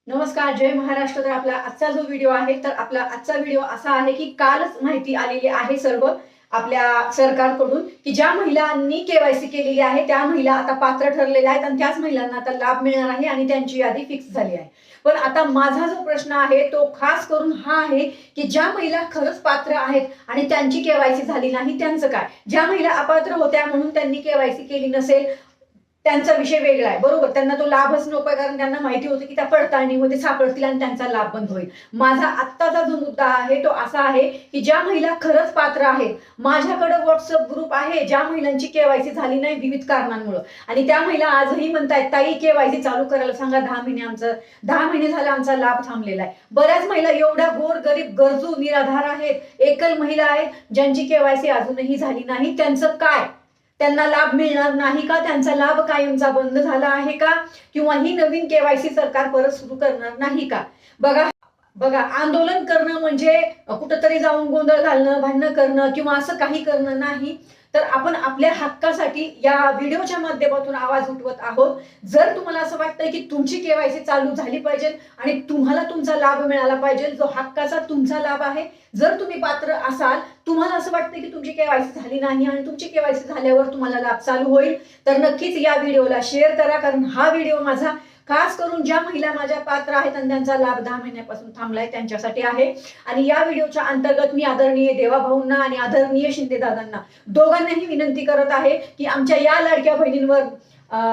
नमस्कार, जय महाराष्ट्र। तर आपला आजचा जो व्हिडिओ आहे तर आपला आजचा व्हिडिओ असा आहे की कालच माहिती आलेली आहे सर्व आपल्या सरकारकडून की ज्या महिलांनी केवायसी केलेली आहे त्या महिला आता पात्र ठरलेल्या आहेत आणि त्याच महिलांना आता लाभ मिळणार आहे आणि त्यांची यादी फिक्स झाली आहे। पण आता माझा जो प्रश्न आहे तो खास करून हा आहे की ज्या महिला खरंच पात्र आहेत आणि त्यांची केवायसी झाली नाही त्यांचं काय? ज्या महिला अपात्र होत्या म्हणून त्यांनी केवायसी केली नसेल त्यांचा विषय वेगळा आहे, बरोबर। त्यांना तो लाभच नकोय कारण त्यांना माहिती होतं की त्या पडताळणीमध्ये सापडतील आणि त्यांचा लाभ बंद होईल। माझा आत्ताचा जो मुद्दा आहे तो असा आहे की ज्या महिला खरंच पात्र आहेत, माझ्याकडे व्हॉट्सअप ग्रुप आहे ज्या महिलांची केवायसी झाली नाही विविध कारणांमुळे आणि त्या महिला आजही म्हणतायत ताई केवायसी चालू करायला सांगा, 10 महिने झाले आमचा लाभ थांबलेला आहे। बऱ्याच महिला एवढ्या गोर गरीब गरजू निराधार आहेत, एकल महिला आहेत ज्यांची केवायसी अजूनही झाली नाही, त्यांचं काय? त्यांना लाभ मिळणार नाही का? त्यांचा लाभ कायमचा बंद झाला आहे का? किंवा ही नवीन केवायसी सरकार परत सुरू करणार नाही का? बघा बघा आंदोलन करणं म्हणजे कुठंतरी जाऊन गोंधळ घालणं, भांडणं करणं किंवा असं काही करणं नाही, तर आपण आपल्या हक्कासाठी या व्हिडिओच्या माध्यमातून आवाज उठवत आहोत। जर तुम्हाला असं वाटतंय की तुमची केवायसी चालू झाली पाहिजे आणि तुम्हाला तुमचा लाभ मिळाला पाहिजे, जो हक्काचा तुमचा लाभ आहे, जर तुम्ही पात्र असाल, तुम्हाला असं वाटतं की तुमची केवायसी झाली नाही आणि तुमची केवायसी झाल्यावर तुम्हाला लाभ चालू होईल, तर नक्कीच या व्हिडिओला शेअर करा। कारण हा व्हिडिओ माझा खास करून ज्या महिला माझ्या पात्र आहेत आणि त्यांचा लाभ 10 महिन्यापासून थांबलाय त्यांच्यासाठी आहे। आणि या व्हिडिओच्या अंतर्गत मी आदरणीय देवाभाऊंना आणि आदरणीय शिंदे दादांना दोघांनाही विनंती करत आहे की आमच्या या लाडक्या बहिणींवर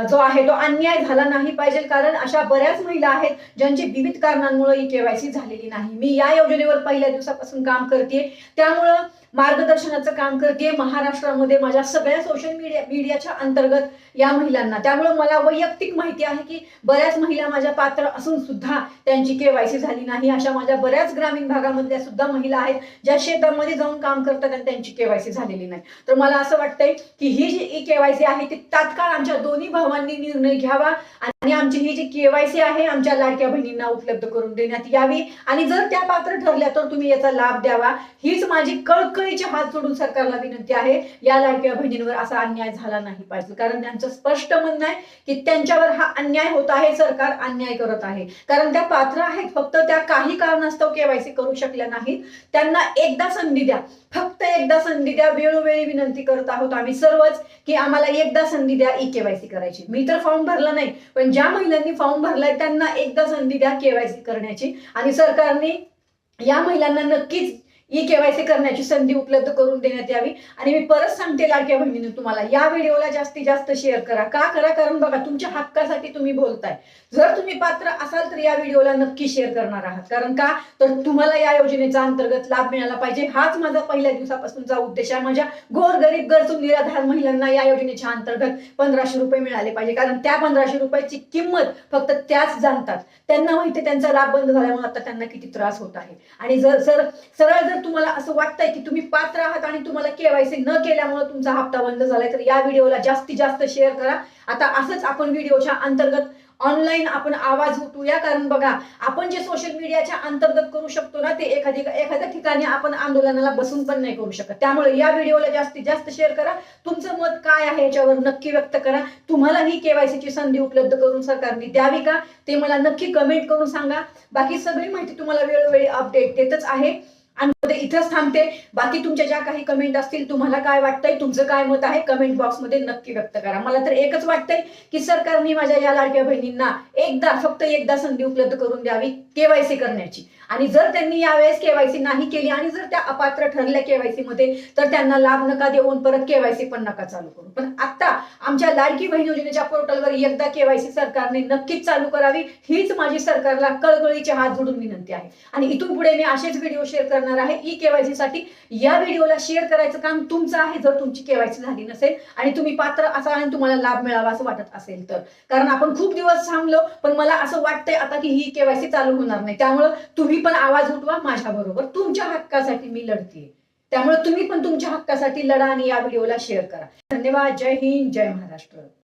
जो आहे तो अन्याय झाला नाही पाहिजे, कारण अशा बऱ्याच महिला आहेत ज्यांची विविध कारणांमुळे ही केवायसी झालेली नाही। मी या योजनेवर पहिल्या दिवसापासून काम करते, त्यामुळे मार्गदर्शनाचं काम करते महाराष्ट्रामध्ये माझ्या सगळ्या सोशल मीडियाच्या अंतर्गत या महिलांना। त्यामुळे मला वैयक्तिक माहिती आहे की बऱ्याच महिला माझ्या पात्र असून सुद्धा त्यांची केवायसी झाली नाही। अशा माझ्या बऱ्याच ग्रामीण भागामधल्या सुद्धा महिला आहेत ज्या शेतामध्ये जाऊन काम करतात आणि त्यांची केवायसी झालेली नाही। तर मला असं वाटतंय की ही जी केवायसी आहे ती तात्काळ आमच्या दोन्ही भावांनी निर्णय घ्यावा आणि आमची ही जी केवायसी आहे आमच्या लाडक्या बहिणींना उपलब्ध करून देण्यात यावी आणि जर त्या पात्र ठरल्या तर तुम्ही याचा लाभ द्यावा, हीच माझी कळकळीची हात जोडून सरकारला विनंती आहे। या लाडक्या बहिणींवर असा अन्याय झाला नाही पाहिजे, कारण त्यांचं स्पष्ट म्हणणं आहे की त्यांच्यावर हा अन्याय होत आहे, सरकार अन्याय करत आहे। कारण त्या पात्र आहेत, फक्त त्या काही कारणास्तव केवायसी करू शकल्या नाहीत, त्यांना एकदा संधी द्या, फक्त एकदा संधी द्या। वेळोवेळी विनंती करत आहोत आम्ही सर्वच की आम्हाला एकदा संधी द्या ई केवायसी करायची। मी तर फॉर्म भरला नाही, पण ज्या महिलांनी फॉर्म भरलाय त्यांना एकदा संधी द्या केवायसी करण्याची आणि सरकारने या महिलांना नक्कीच ई केवायसी करण्याची संधी उपलब्ध करून देण्यात यावी। आणि मी परत सांगते लाडक्या बहिणींनो, तुम्हाला या व्हिडिओला जास्तीत जास्त शेअर करा। का करा? कारण बघा तुमच्या हक्कासाठी तुम्ही बोलताय। जर तुम्ही पात्र असाल तर या व्हिडिओला नक्की शेअर करणार आहात, कारण का तर तुम्हाला या योजनेचा अंतर्गत लाभ मिळाला पाहिजे, हाच माझा पहिल्या दिवसापासूनचा उद्देश आहे। माझ्या गोरगरीब गरजू निराधार महिलांना या योजनेच्या अंतर्गत 1500 रुपये मिळाले पाहिजे, कारण त्या 1500 रुपयाची किंमत फक्त त्याच जाणतात। त्यांना माहिती त्यांचा लाभ बंद झाल्यामुळे आता त्यांना किती त्रास होत आहे। आणि जर तुम्हाला असं वाटतंय की तुम्ही पात्र आहात आणि तुम्हाला केवायसी न केल्यामुळे तुमचा हप्ता बंद झालाय, तर या व्हिडिओला जास्तीत जास्त शेअर करा। आता असंच आपण व्हिडिओच्या अंतर्गत ऑनलाईन आपण आवाज उठवूया, कारण बघा आपण जे सोशल मीडियाच्या अंतर्गत करू शकतो ना, ते एखाद्या ठिकाणी आपण आंदोलनाला बसून पण नाही करू शकत। त्यामुळे या व्हिडिओला जास्तीत जास्त शेअर करा। तुमचं मत काय आहे याच्यावर नक्की व्यक्त करा। तुम्हाला ही केवायसीची संधी उपलब्ध करून सरकारने द्यावी का ते मला नक्की कमेंट करून सांगा। बाकी सगळी माहिती तुम्हाला वेळोवेळी अपडेट देतच आहे आणि इथंच थांबते। बाकी तुमच्या ज्या काही कमेंट असतील, तुम्हाला काय वाटतंय, तुमचं काय मत आहे, कमेंट बॉक्समध्ये नक्की व्यक्त करा। मला तर एकच वाटतंय की सरकारने माझ्या या लाडक्या बहिणींना फक्त एकदा संधी उपलब्ध करून द्यावी केवायसी करण्याची। आणि जर त्यांनी यावेळेस केवायसी नाही केली आणि जर त्या अपात्र ठरल्या केवायसी मध्ये, तर त्यांना लाभ नका देऊन परत केवायसी पण नका चालू करू। पण आता आमच्या लाडकी बहीण योजनेच्या पोर्टलवर एकदा केवायसी सरकारने नक्कीच चालू करावी, हीच माझी सरकारला कळकळीचे हात जोडून विनंती आहे। आणि इथून पुढे मी असेच व्हिडिओ शेअर करणार आहे ई केवायसी साठी। या व्हिडिओला शेअर करायचं काम तुमचं आहे जर तुमची केवायसी झाली नसेल आणि तुम्ही पात्र असाल आणि तुम्हाला लाभ मिळावा असं वाटत असेल तर। कारण आपण खूप दिवस थांबलो, पण मला असं वाटतंय आता की ही केवायसी चालू होणार नाही। त्यामुळे तुम्ही पण आवाज उठवा माझ्या बरोबर, तुमच्या हक्कासाठी मी लढतीये। त्यामुळे तुम्ही पण तुमच्या हक्कासाठी लढा आणि या व्हिडिओला शेअर करा। धन्यवाद। जय हिंद, जय महाराष्ट्र।